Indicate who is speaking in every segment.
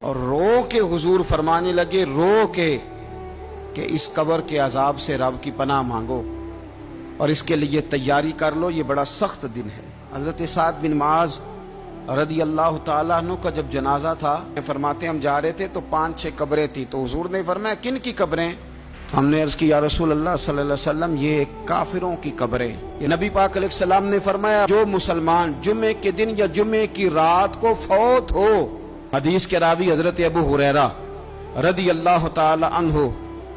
Speaker 1: اور رو کے حضور فرمانے لگے، رو کے کہ اس قبر کے عذاب سے رب کی پناہ مانگو اور اس کے لیے تیاری کر لو، یہ بڑا سخت دن ہے۔ حضرت سعد بن معاذ رضی اللہ تعالیٰ عنہ کا جب جنازہ تھا، فرماتے ہم جا رہے تھے تو 5-6 قبریں تھی، تو حضور نے فرمایا کن کی قبریں؟ ہم نے عرض کی یا رسول اللہ صلی اللہ علیہ وسلم یہ کافروں کی قبریں۔ یہ نبی پاک علیہ السلام نے فرمایا جو مسلمان جمعے کے دن یا جمعے کی رات کو فوت ہو، حدیث کے راوی حضرت ابو ہریرہ رضی اللہ تعالی عنہ،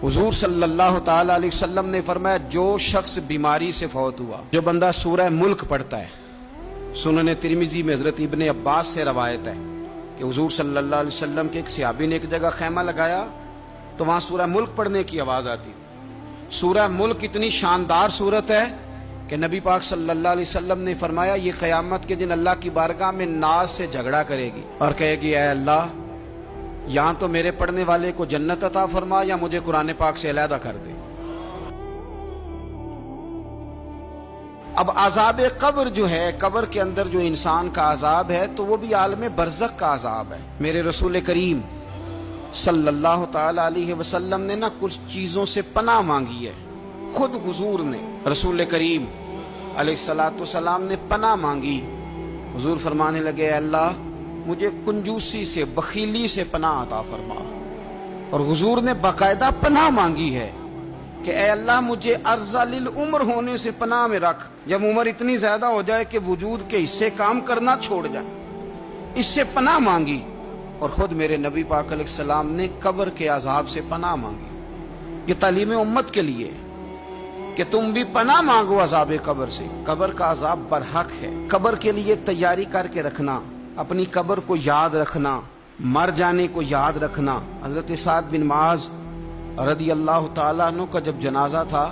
Speaker 1: حضور صلی اللہ تعالی علیہ وسلم نے فرمایا جو شخص بیماری سے فوت ہوا، جو بندہ سورہ ملک پڑھتا ہے، سنن ترمذی میں حضرت ابن عباس سے روایت ہے کہ حضور صلی اللہ علیہ وسلم کے ایک صحابی نے ایک جگہ خیمہ لگایا تو وہاں سورہ ملک پڑھنے کی آواز آتی۔ سورہ ملک اتنی شاندار سورت ہے کہ نبی پاک صلی اللہ علیہ وسلم نے فرمایا یہ قیامت کے دن اللہ کی بارگاہ میں ناز سے جھگڑا کرے گی اور کہے گی اے اللہ یہاں تو میرے پڑھنے والے کو جنت عطا فرما یا مجھے قرآن پاک سے علیحدہ کر دے۔ اب عذاب قبر جو ہے، قبر کے اندر جو انسان کا عذاب ہے تو وہ بھی عالم برزخ کا عذاب ہے۔ میرے رسول کریم صلی اللہ تعالی علیہ وسلم نے کچھ چیزوں سے پناہ مانگی ہے، خود حضور نے، رسول کریم علیہ الصلوۃ والسلام نے پناہ مانگی۔ حضور فرمانے لگے اے اللہ مجھے کنجوسی سے، بخیلی سے پناہ عطا فرما، اور حضور نے باقاعدہ پناہ مانگی ہے کہ اے اللہ مجھے ارذل العمر ہونے سے پناہ میں رکھ، جب عمر اتنی زیادہ ہو جائے کہ وجود کے حصے کام کرنا چھوڑ جائیں، اس سے پناہ مانگی۔ اور خود میرے نبی پاک علیہ السلام نے قبر کے عذاب سے پناہ مانگی۔ یہ تعلیم امت کے لیے کہ تم بھی پناہ مانگو عذاب قبر سے۔ قبر کا عذاب برحق ہے، قبر کے لیے تیاری کر کے رکھنا، اپنی قبر کو یاد رکھنا، مر جانے کو یاد رکھنا۔ حضرت سعد بن معاذ رضی اللہ تعالیٰ عنہ کا جب جنازہ تھا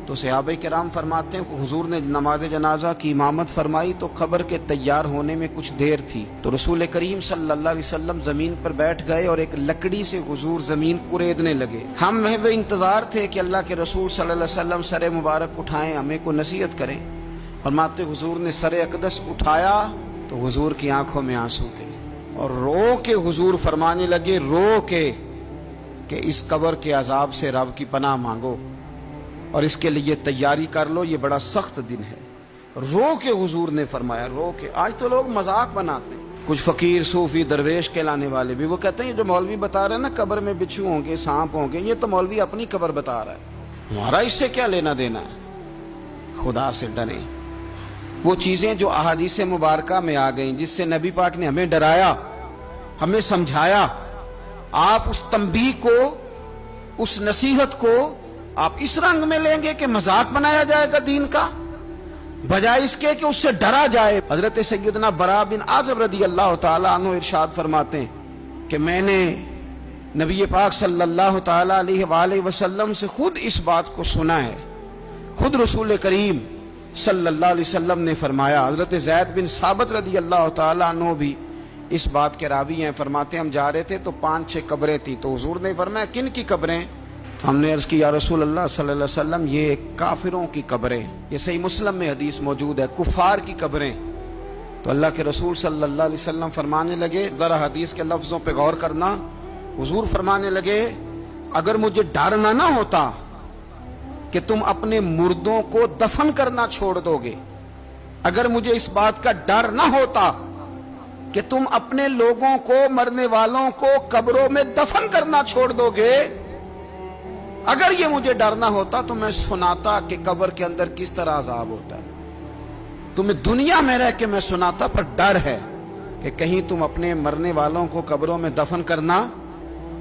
Speaker 1: تو صحابہ کرام فرماتے ہیں حضور نے نماز جنازہ کی امامت فرمائی تو قبر کے تیار ہونے میں کچھ دیر تھی، تو رسول کریم صلی اللہ علیہ وسلم زمین پر بیٹھ گئے اور ایک لکڑی سے حضور زمین کریدنے لگے۔ ہم محو انتظار تھے کہ اللہ کے رسول صلی اللہ علیہ وسلم سر مبارک اٹھائیں، ہمیں کو نصیحت کریں۔ فرماتے حضور نے سر اقدس اٹھایا تو حضور کی آنکھوں میں آنسو تھے، اور رو کے حضور فرمانے لگے، رو کے کہ اس قبر کے عذاب سے رب کی پناہ مانگو اور اس کے لیے تیاری کر لو، یہ بڑا سخت دن ہے۔ رو کے حضور نے فرمایا، رو کے۔ آج تو لوگ مذاق بناتے ہیں، کچھ فقیر صوفی درویش کہلانے والے بھی، وہ کہتے ہیں جو مولوی بتا رہے ہیں نا قبر میں بچھو ہوں گے، سانپ ہوں گے، یہ تو مولوی اپنی قبر بتا رہا ہے، ہمارا اس سے کیا لینا دینا ہے۔ خدا سے ڈریں۔ وہ چیزیں جو احادیث مبارکہ میں آ گئیں، جس سے نبی پاک نے ہمیں ڈرایا، ہمیں سمجھایا، آپ اس تنبیہ کو، اس نصیحت کو آپ اس رنگ میں لیں گے کہ مذاق بنایا جائے گا دین کا، بجائے اس کے کہ اس سے ڈرا جائے۔ حضرت سیدنا براء بن عازب رضی اللہ تعالی عنہ ارشاد فرماتے ہیں کہ میں نے نبی پاک صلی اللہ تعالی علیہ وآلہ وسلم سے خود اس بات کو سنا ہے، خود رسول کریم صلی اللہ علیہ وسلم نے فرمایا۔ حضرت زید بن ثابت رضی اللہ تعالی عنہ بھی اس بات کے راوی ہیں، فرماتے ہم جا رہے تھے تو 5-6 قبریں تھیں، تو حضور نے فرمایا کن کی قبریں؟ ہم نے عرض کی یا رسول اللہ صلی اللہ علیہ وسلم یہ کافروں کی قبریں۔ یہ صحیح مسلم میں حدیث موجود ہے، کفار کی قبریں۔ تو اللہ کے رسول صلی اللہ علیہ وسلم فرمانے لگے، ذرا حدیث کے لفظوں پہ غور کرنا، حضور فرمانے لگے اگر مجھے ڈر نہ ہوتا کہ تم اپنے مردوں کو دفن کرنا چھوڑ دو گے، اگر مجھے اس بات کا ڈر نہ ہوتا کہ تم اپنے لوگوں کو، مرنے والوں کو قبروں میں دفن کرنا چھوڑ دو گے، اگر یہ مجھے ڈر نہ ہوتا تو میں سناتا کہ قبر کے اندر کس طرح عذاب ہوتا ہے۔ تمہیں دنیا میں رہ کے میں سناتا، پر ڈر ہے کہ کہیں تم اپنے مرنے والوں کو قبروں میں دفن کرنا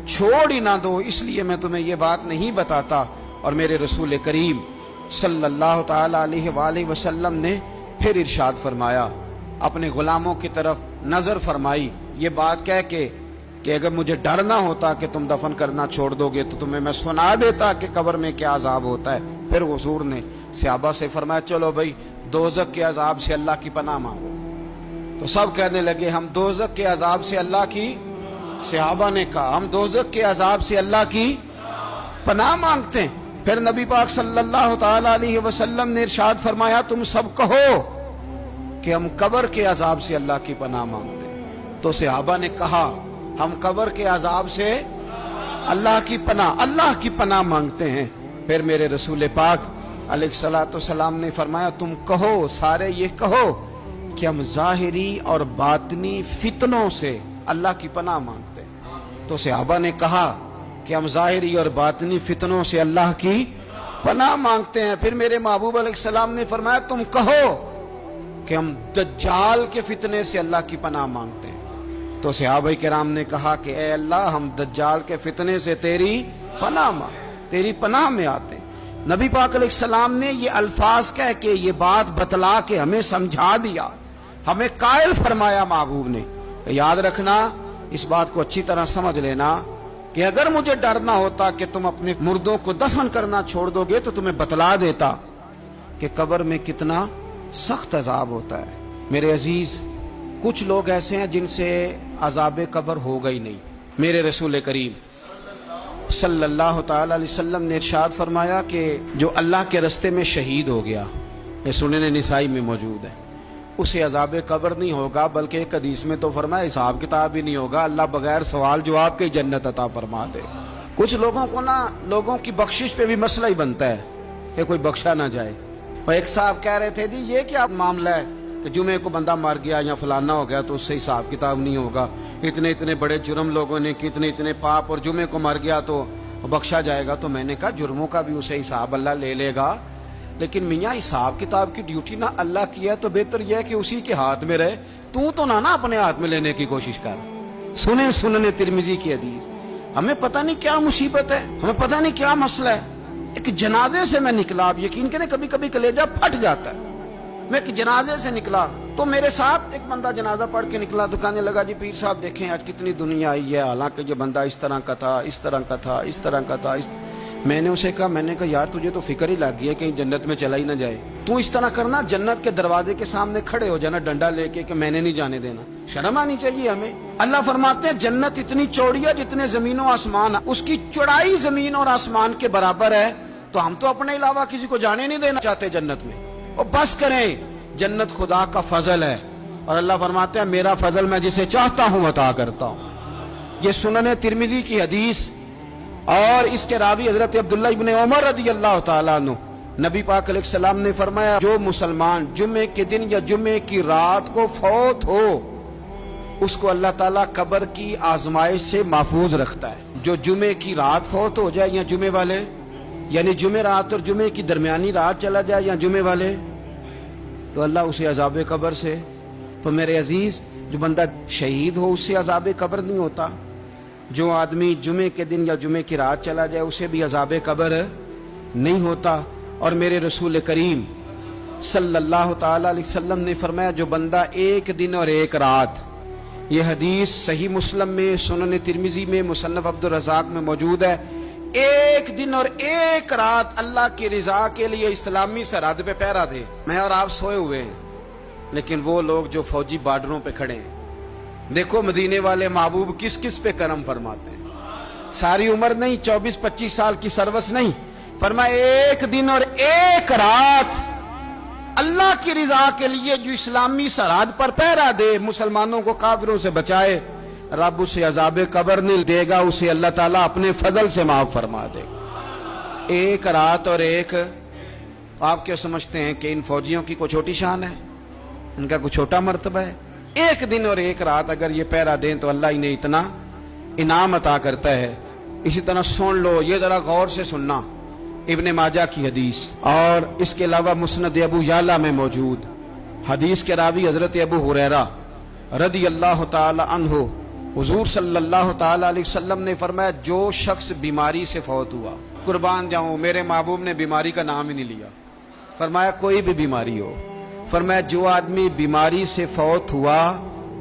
Speaker 1: چھوڑ ہی نہ دو، اس لیے میں تمہیں یہ بات نہیں بتاتا۔ اور میرے رسول کریم صلی اللہ تعالی علیہ وآلہ وسلم نے پھر ارشاد فرمایا، اپنے غلاموں کی طرف نظر فرمائی، یہ بات کہہ کے کہ اگر مجھے ڈر نہ ہوتا کہ تم دفن کرنا چھوڑ دو گے تو تمہیں میں سنا دیتا کہ قبر میں کیا عذاب ہوتا ہے۔ پھر حضور نے صحابہ سے فرمایا چلو بھائی دوزخ کے عذاب سے اللہ کی پناہ مانگو، تو سب کہنے لگے ہم دوزخ کے عذاب سے اللہ کی، صحابہ نے کہا ہم دوزخ کے عذاب سے اللہ کی پناہ مانگتے ہیں۔ پھر نبی پاک صلی اللہ تعالی علیہ وسلم نے ارشاد فرمایا تم سب کہو کہ ہم قبر کے عذاب سے اللہ کی پناہ مانگتے ہیں۔ تو صحابہ نے کہا ہم قبر کے عذاب سے اللہ کی پناہ مانگتے ہیں۔ پھر میرے رسول پاک علیہ الصلوۃ والسلام نے فرمایا تم کہو، سارے یہ کہو کہ ہم ظاہری اور باطنی فتنوں سے اللہ کی پناہ مانگتے ہیں۔ تو صحابہ نے کہا کہ ہم ظاہری اور باطنی فتنوں سے اللہ کی پناہ مانگتے ہیں۔ پھر میرے محبوب علیہ السلام نے فرمایا تم کہو کہ ہم دجال کے فتنے سے اللہ کی پناہ مانگتے ہیں۔ تو صحابہ کرام نے کہا کہ اے اللہ ہم دجال کے فتنے سے تیری پناہ میں آتے ہیں۔ نبی پاک علیہ السلام نے یہ الفاظ کہہ کے یہ بات بتلا کے ہمیں سمجھا دیا، ہمیں قائل فرمایا محبوب نے۔ یاد رکھنا، اس بات کو اچھی طرح سمجھ لینا کہ اگر مجھے ڈر نہ ہوتا کہ تم اپنے مردوں کو دفن کرنا چھوڑ دو گے تو تمہیں بتلا دیتا کہ قبر میں کتنا سخت عذاب ہوتا ہے۔ میرے عزیز، کچھ لوگ ایسے ہیں جن سے عذاب قبر ہوگا ہی نہیں۔ میرے رسول کریم صلی اللہ تعالی علیہ وسلم نے ارشاد فرمایا کہ جو اللہ کے رستے میں شہید ہو گیا، یہ سنن نسائی میں موجود ہے، اسے عذاب قبر نہیں ہوگا، بلکہ ایک حدیث میں تو فرمایا حساب کتاب ہی نہیں ہوگا، اللہ بغیر سوال جواب کے جنت عطا فرما دے۔ کچھ لوگوں کو لوگوں کی بخشش پہ بھی مسئلہ ہی بنتا ہے کہ کوئی بخشا نہ جائے۔ اور ایک صاحب کہہ رہے تھے جی یہ کیا معاملہ ہے کہ جمعے کو بندہ مر گیا یا فلانا ہو گیا تو اس سے حساب کتاب نہیں ہوگا، اتنے بڑے جرم لوگوں نے کی، اتنے پاپ، اور جمعے کو مر گیا تو بخشا جائے گا۔ تو میں نے کہا جرموں کا بھی اسے حساب اللہ لے لے گا، لیکن میاں حساب کتاب کی ڈیوٹی نہ اللہ کی ہے تو بہتر یہ ہے کہ اسی کے ہاتھ میں رہے، تو نہ اپنے ہاتھ میں لینے کی کوشش کر۔ سنن ترمذی کی حدیث۔ ہمیں پتہ نہیں کیا مصیبت ہے، ہمیں پتہ نہیں کیا مسئلہ ہے۔ ایک جنازے سے میں نکلا، آپ یقین کریں کبھی کبھی کلیجہ پھٹ جاتا ہے۔ میں ایک جنازے سے نکلا تو میرے ساتھ ایک بندہ جنازہ پڑھ کے نکلا تو کہنے لگا جی پیر صاحب دیکھیں آج کتنی دنیا آئی ہے، حالانکہ یہ بندہ اس طرح کا تھا، اس طرح کا تھا، اس طرح کا تھا۔ میں نے اسے کہا یار تجھے تو فکر ہی لگ گئی ہے کہیں جنت میں چلا ہی نہ جائے، تو اس طرح کرنا جنت کے دروازے کے سامنے کھڑے ہو جانا ڈنڈا لے کے کہ میں نے نہیں جانے دینا۔ شرم آنی چاہیے ہمیں۔ اللہ فرماتے ہیں جنت اتنی چوڑی ہے جتنے زمین و آسمان، اس کی چوڑائی زمین اور آسمان کے برابر ہے، تو ہم تو اپنے علاوہ کسی کو جانے نہیں دینا چاہتے جنت میں۔ اور بس کریں، جنت خدا کا فضل ہے، اور اللہ فرماتے ہیں میرا فضل میں جسے چاہتا ہوں عطا کرتا ہوں۔ یہ سنن ترمذی کی حدیث، اور اس کے راوی حضرت عبداللہ ابن عمر رضی اللہ تعالیٰ عنہ، نبی پاک علیہ السلام نے فرمایا جو مسلمان جمعے کے دن یا جمعے کی رات کو فوت ہو اس کو اللہ تعالیٰ قبر کی آزمائش سے محفوظ رکھتا ہے۔ جو جمعے کی رات فوت ہو جائے یا جمعے والے، یعنی جمعے رات اور جمعے کی درمیانی رات چلا جائے یا جمعے والے، تو اللہ اسے عذاب قبر سے، تو میرے عزیز جو بندہ شہید ہو اس سے عذاب قبر نہیں ہوتا، جو آدمی جمعے کے دن یا جمعے کی رات چلا جائے اسے بھی عذاب قبر نہیں ہوتا۔ اور میرے رسول کریم صلی اللہ تعالی علیہ وسلم نے فرمایا جو بندہ ایک دن اور ایک رات، یہ حدیث صحیح مسلم میں، سنن ترمذی میں، مصنف عبدالرزاق میں موجود ہے، ایک دن اور ایک رات اللہ کی رضا کے لیے اسلامی سرحد پہ پہرا دے۔ میں اور آپ سوئے ہوئے ہیں، لیکن وہ لوگ جو فوجی بارڈروں پہ کھڑے ہیں، دیکھو مدینے والے محبوب کس کس پہ کرم فرماتے ہیں۔ ساری عمر نہیں، 24-25 سال کی سروس نہیں، فرمایا ایک دن اور ایک رات اللہ کی رضا کے لیے جو اسلامی سرحد پر پہرا دے، مسلمانوں کو کافروں سے بچائے، رب اسے عذاب قبر نہیں دے گا، اسے اللہ تعالیٰ اپنے فضل سے معاف فرما دے گا۔ ایک رات اور ایک، آپ کیا سمجھتے ہیں کہ ان فوجیوں کی کوئی چھوٹی شان ہے؟ ان کا کوئی چھوٹا مرتبہ ہے؟ ایک دن اور ایک رات اگر یہ پہرا دیں تو اللہ انہیں اتنا انعام عطا کرتا ہے۔ اسی طرح سن لو، یہ ذرا غور سے سننا، ابن ماجہ کی حدیث، اور اس کے علاوہ مسند ابو یعلا میں موجود حدیث کے راوی حضرت ابو ہریرہ رضی اللہ تعالی عنہ، حضور صلی اللہ تعالی علیہ وسلم نے فرمایا جو شخص بیماری سے فوت ہوا، قربان جاؤں میرے محبوب نے بیماری کا نام ہی نہیں لیا، فرمایا کوئی بھی بیماری ہو، فرمایا جو آدمی بیماری سے فوت ہوا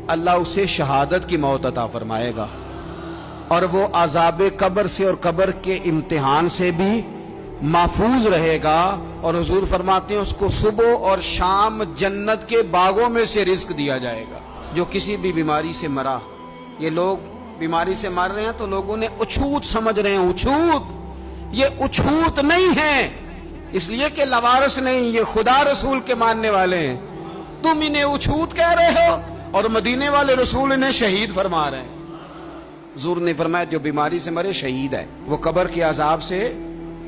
Speaker 1: اللہ اسے شہادت کی موت عطا فرمائے گا، اور وہ عذاب قبر سے اور قبر کے امتحان سے بھی محفوظ رہے گا، اور حضور فرماتے ہیں اس کو صبح اور شام جنت کے باغوں میں سے رزق دیا جائے گا۔ جو کسی بھی بیماری سے مرا، یہ لوگ بیماری سے مر رہے ہیں تو لوگوں نے اچھوت سمجھ رہے ہیں، اچھوت، یہ اچھوت نہیں ہے، اس لیے کہ لوارث نہیں، یہ خدا رسول کے ماننے والے ہیں، تم انہیں اچھوت کہہ رہے ہو اور مدینے والے رسول انہیں شہید فرما رہے ہیں۔ حضور نے فرمایا جو بیماری سے مرے شہید ہے، وہ قبر کے عذاب سے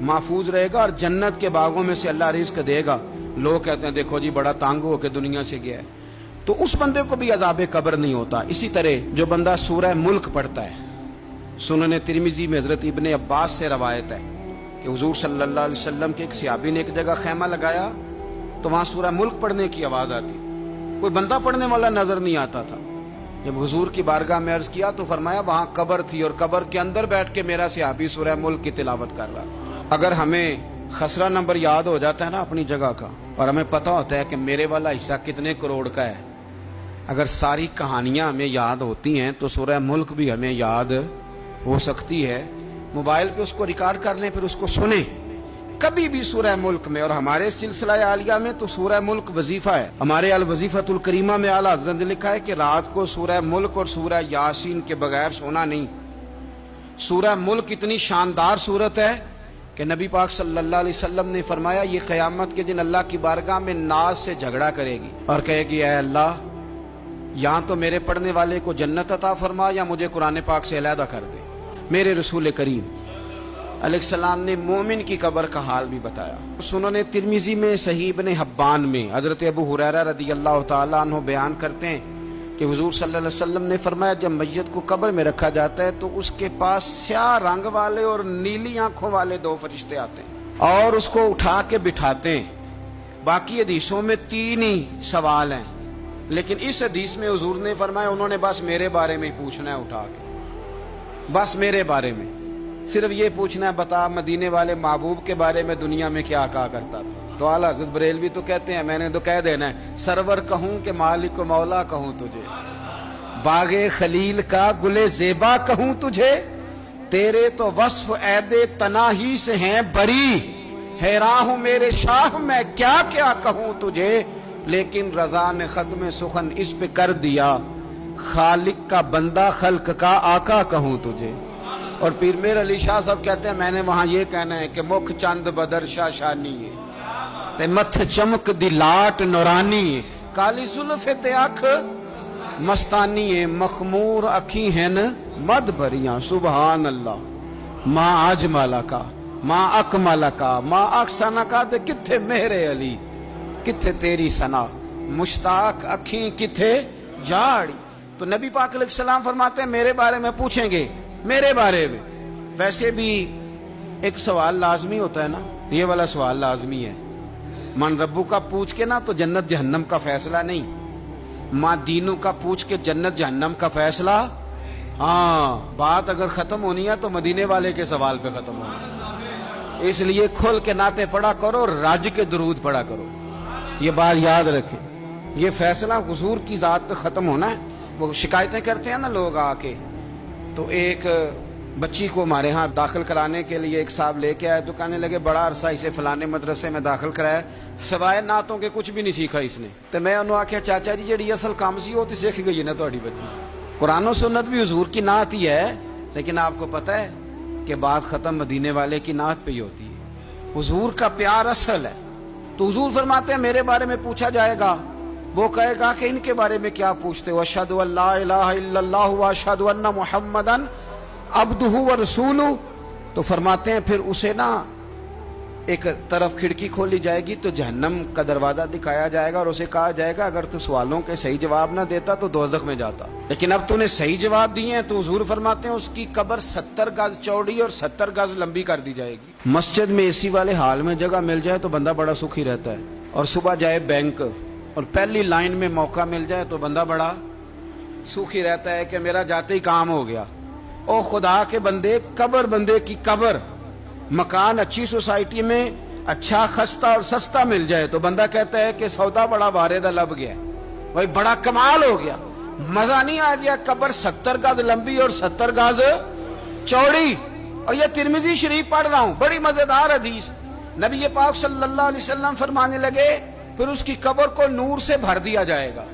Speaker 1: محفوظ رہے گا اور جنت کے باغوں میں سے اللہ رزق دے گا۔ لوگ کہتے ہیں دیکھو جی بڑا تانگ ہو کے دنیا سے گیا ہے، تو اس بندے کو بھی عذاب قبر نہیں ہوتا۔ اسی طرح جو بندہ سورہ ملک پڑھتا ہے، سنن ترمذی میں حضرت ابن عباس سے روایت ہے کہ حضور صلی اللہ علیہ وسلم کے ایک صحابی نے ایک جگہ خیمہ لگایا تو وہاں سورہ ملک پڑھنے کی آواز آتی، کوئی بندہ پڑھنے والا نظر نہیں آتا تھا۔ جب حضور کی بارگاہ میں عرض کیا تو فرمایا وہاں قبر تھی اور قبر کے اندر بیٹھ کے میرا صحابی سورہ ملک کی تلاوت کر رہا۔ اگر ہمیں خسرہ نمبر یاد ہو جاتا ہے نا اپنی جگہ کا، اور ہمیں پتہ ہوتا ہے کہ میرے والا حصہ کتنے کروڑ کا ہے، اگر ساری کہانیاں ہمیں یاد ہوتی ہیں تو سورہ ملک بھی ہمیں یاد ہو سکتی ہے۔ موبائل پہ اس کو ریکارڈ کر لیں، پھر اس کو سنیں کبھی بھی سورہ ملک میں۔ اور ہمارے سلسلہ عالیہ میں تو سورہ ملک وظیفہ ہے۔ ہمارے الوظیفۃ الکریمہ میں اعلیٰ حضرت نے لکھا ہے کہ رات کو سورہ ملک اور سورہ یاسین کے بغیر سونا نہیں۔ سورہ ملک اتنی شاندار سورت ہے کہ نبی پاک صلی اللہ علیہ وسلم نے فرمایا یہ قیامت کے دن اللہ کی بارگاہ میں ناز سے جھگڑا کرے گی اور کہے گی اے اللہ یا تو میرے پڑھنے والے کو جنت عطا فرما یا مجھے قرآن پاک سے علیحدہ کر دے۔ میرے رسول کریم علیہ السلام نے مومن کی قبر کا حال بھی بتایا۔ سنن ترمذی میں، صحیح ابن حبان میں حضرت ابو ہریرہ رضی اللہ تعالیٰ عنہ بیان کرتے ہیں کہ حضور صلی اللہ علیہ وسلم نے فرمایا جب میت کو قبر میں رکھا جاتا ہے تو اس کے پاس سیاہ رنگ والے اور نیلی آنکھوں والے دو فرشتے آتے ہیں اور اس کو اٹھا کے بٹھاتے ہیں۔ باقی حدیثوں میں 3 ہی سوال ہیں، لیکن اس حدیث میں حضور نے فرمایا انہوں نے بس میرے بارے میں ہی پوچھنا ہے، اٹھا کے بس میرے بارے میں صرف یہ پوچھنا ہے بتا مدینے والے محبوب کے بارے میں دنیا میں کیا کہا کرتا تھا۔ تو اعلیٰ حضرت بریلوی تو کہتے ہیں میں نے تو کہہ دینا ہے سرور کہوں کہ مالک و مولا کہوں تجھے، باغ خلیل کا گلے زیبا کہوں تجھے، تیرے تو وصف عید تناہی سے ہیں بری، حیران ہوں میرے شاہ میں کیا کیا کہوں تجھے، لیکن رضا نے ختم سخن اس پہ کر دیا، خالق کا بندہ خلق کا آقا کہوں تجھے۔ اور پیر میر علی شاہ صاحب کہتے ہیں میں نے وہاں یہ کہنا ہے کہ مکھ چند بدر شاہ شانی ہے تے متھ چمک دی لاٹ نورانی ہے، کالی زلف تے اکھ مستانی ہے، مخمور اکھی ہیں مد بھریاں، سبحان اللہ ما اجمل کا ما اکمل کا ما احسن کا، تے کتھے میرے علی کتھے تیری ثنا، مشتاق اکھیں کتھے جاڑی۔ تو نبی پاک علیہ السلام فرماتے ہیں میرے بارے میں پوچھیں گے، میرے بارے میں۔ ویسے بھی ایک سوال لازمی ہوتا ہے نا، یہ والا سوال لازمی ہے، من ربو کا پوچھ کے نا تو جنت جہنم کا فیصلہ نہیں، ماں دینوں کا پوچھ کے جنت جہنم کا فیصلہ۔ ہاں بات اگر ختم ہونی ہے تو مدینے والے کے سوال پہ ختم ہونی، اس لیے کھل کے نعتیں پڑھا کرو، راج کے درود پڑھا کرو، یہ بات یاد رکھیں، یہ فیصلہ حضور کی ذات پہ ختم ہونا ہے۔ وہ شکایتیں کرتے ہیں نا لوگ آ کے، تو ایک بچی کو ہمارے ہاں داخل کرانے کے لیے ایک صاحب لے کے آئے تو کہنے لگے بڑا عرصہ اسے فلانے مدرسے میں داخل کرایا، سوائے نعتوں کے کچھ بھی نہیں سیکھا اس نے۔ تو میں انہوں آکھیا چاچا جی جڑی اصل کام سی وہ تو سیکھ گئی نا تہاڈی بچی، قرآن و سنت بھی حضور کی نعت ہی ہے، لیکن آپ کو پتہ ہے کہ بات ختم مدینے والے کی نعت پہ ہی ہوتی ہے، حضور کا پیار اصل ہے۔ تو حضور فرماتے ہیں میرے بارے میں پوچھا جائے گا، وہ کہے گا کہ ان کے بارے میں کیا پوچھتے ہو، اشہد ان لا الہ الا اللہ واشہد ان محمدن عبدہ ورسولہ۔ تو فرماتے ہیں پھر اسے نا ایک طرف کھڑکی کھولی جائے گی تو جہنم کا دروازہ دکھایا جائے گا اور اسے کہا جائے گا اگر تو سوالوں کے صحیح جواب نہ دیتا تو دوزخ میں جاتا، لیکن اب تو نے صحیح جواب دیے ہیں۔ تو حضور فرماتے ہیں اس کی قبر 70 گز چوڑی اور 70 گز لمبی کر دی جائے گی۔ مسجد میں اے سی والے حال میں جگہ مل جائے تو بندہ بڑا سکھی رہتا ہے، اور صبح جائے بینک اور پہلی لائن میں موقع مل جائے تو بندہ بڑا سکھی رہتا ہے کہ میرا جاتے ہی کام ہو گیا۔ او خدا کے بندے، قبر بندے کی قبر، مکان اچھی سوسائٹی میں اچھا خستہ اور سستا مل جائے تو بندہ کہتا ہے کہ سودا بڑا بارے دا لب گیا، بھائی بڑا کمال ہو گیا، مزہ نہیں آ گیا۔ قبر 70 گز لمبی اور 70 گز چوڑی، اور یہ ترمذی شریف پڑھ رہا ہوں، بڑی مزیدار حدیث۔ نبی پاک صلی اللہ علیہ وسلم فرمانے لگے پھر اس کی قبر کو نور سے بھر دیا جائے گا۔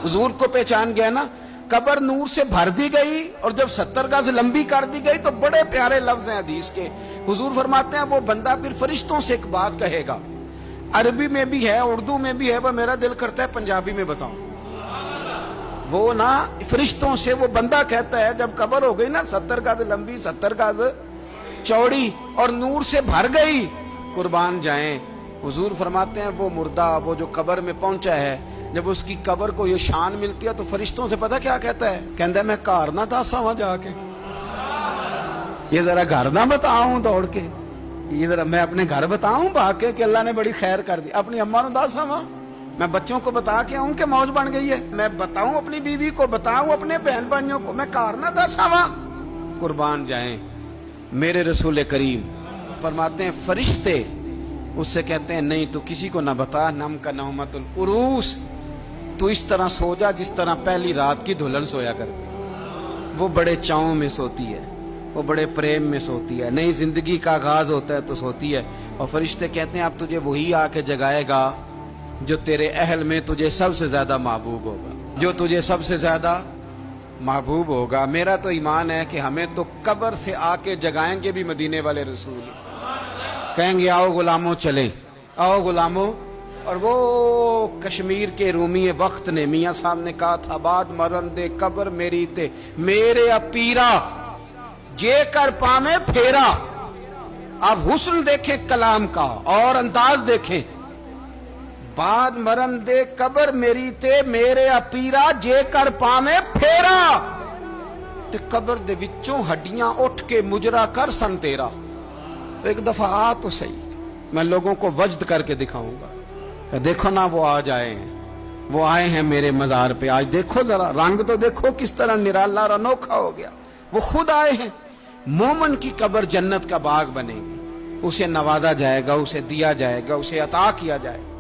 Speaker 1: حضور کو پہچان گیا نا، قبر نور سے بھر دی گئی اور جب 70 گز لمبی کر دی گئی تو بڑے پیارے لفظ ہیں حدیث کے۔ حضور فرماتے ہیں وہ بندہ پھر فرشتوں سے ایک بات کہے گا، عربی میں بھی ہے، اردو میں بھی ہے، وہ میرا دل کرتا ہے پنجابی میں بتاؤں۔ وہ نا فرشتوں سے وہ بندہ کہتا ہے جب قبر ہو گئی نا 70 گز لمبی 70 گز چوڑی اور نور سے بھر گئی، قربان جائیں، حضور فرماتے ہیں وہ مردہ وہ جو قبر میں پہنچا ہے، جب اس کی قبر کو یہ شان ملتی ہے تو فرشتوں سے پتہ کیا کہتا ہے؟ کہتا ہے میں گھر نہ دسا وہاں جا کے، یہ ذرا گھر نہ بتاؤں دوڑ کے، یہ ذرا میں اپنے گھر بتاؤں بھاگ کے کہ اللہ نے بڑی خیر کر دی، اپنی اماں نو دسا وہاں، میں بچوں کو بتا کے آؤں کہ موج بن گئی ہے، میں بتاؤں اپنی بیوی کو، بتاؤں اپنے بہن بھائیوں کو، میں گھر نہ دسا وہاں۔ قربان جائیں، میرے رسول کریم فرماتے ہیں فرشتے اس سے کہتے ہیں نہیں تو کسی کو نہ بتا، نم کا نومت العروس، تو اس طرح سو جا جس طرح پہلی رات کی دلہن سویا کرتی، وہ بڑے چاؤں میں سوتی ہے، وہ بڑے پریم میں سوتی ہے، نئی زندگی کا آغاز ہوتا ہے تو سوتی ہے، اور فرشتے کہتے ہیں اب تجھے وہی آ کے جگائے گا جو تیرے اہل میں تجھے سب سے زیادہ محبوب ہوگا، جو تجھے سب سے زیادہ محبوب ہوگا۔ میرا تو ایمان ہے کہ ہمیں تو قبر سے آ کے جگائیں گے بھی مدینے والے رسول، کہیں گے آؤ غلاموں چلیں، آؤ غلاموں۔ اور وہ کشمیر کے رومی وقت نے میاں صاحب نے کہا تھا بعد مرندے قبر میری تے میرے اپیرا جے کر پامے پھیرا۔ اب حسن دیکھیں کلام کا اور انداز دیکھیں، بعد مرندے قبر میری تے میرے اپیرا جے کر پامے پھیرا، تے قبر دے وچوں ہڈیاں اٹھ کے مجرا کر سن تیرا۔ تو ایک دفعہ آ تو صحیح، میں لوگوں کو وجد کر کے دکھاؤں گا کہ دیکھو نا وہ آج آئے ہیں، وہ آئے ہیں میرے مزار پہ، آج دیکھو ذرا رنگ تو دیکھو کس طرح نرالا اور انوکھا ہو گیا، وہ خود آئے ہیں۔ مومن کی قبر جنت کا باغ بنے گی، اسے نوازا جائے گا، اسے دیا جائے گا، اسے عطا کیا جائے گا۔